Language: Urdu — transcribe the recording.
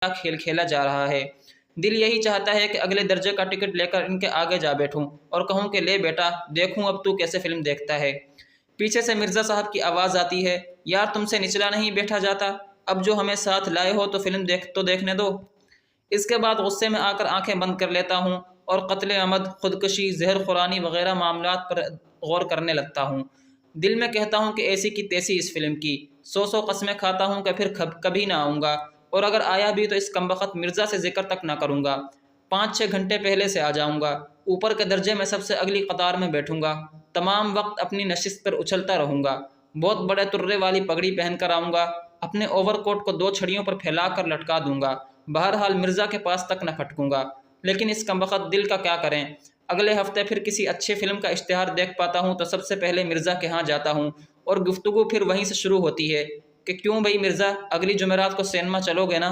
کیا کھیل کھیلا جا رہا ہے۔ دل یہی چاہتا ہے کہ اگلے درجے کا ٹکٹ لے کر ان کے آگے جا بیٹھوں اور کہوں کہ لے بیٹا دیکھوں اب تو کیسے فلم دیکھتا ہے۔ پیچھے سے مرزا صاحب کی آواز آتی ہے، یار تم سے نچلا نہیں بیٹھا جاتا، اب جو ہمیں ساتھ لائے ہو تو فلم دیکھنے دو۔ اس کے بعد غصے میں آ کر آنکھیں بند کر لیتا ہوں اور قتل عمد، خودکشی، زہر خورانی وغیرہ معاملات پر غور کرنے لگتا ہوں۔ دل میں کہتا ہوں کہ ایسی کی تیسی اس فلم کی، سو قسمیں کھاتا ہوں کہ پھر کبھی نہ آؤں گا، اور اگر آیا بھی تو اس کمبخت مرزا سے ذکر تک نہ کروں گا۔ 5-6 گھنٹے پہلے سے آ جاؤں گا، اوپر کے درجے میں سب سے اگلی قطار میں بیٹھوں گا، تمام وقت اپنی نشست پر اچھلتا رہوں گا، بہت بڑے ترے والی پگڑی پہن کر آؤں گا، اپنے اوور کوٹ کو 2 چھڑیوں پر پھیلا کر لٹکا دوں گا، بہرحال مرزا کے پاس تک نہ پھٹکوں گا۔ لیکن اس کمبخت دل کا کیا کریں، اگلے ہفتے پھر کسی اچھے فلم کا اشتہار دیکھ پاتا ہوں تو سب سے پہلے مرزا کے ہاں جاتا ہوں، اور گفتگو پھر وہیں سے شروع ہوتی ہے کہ کیوں بھئی مرزا، اگلی جمعرات کو سینما چلو گے نا؟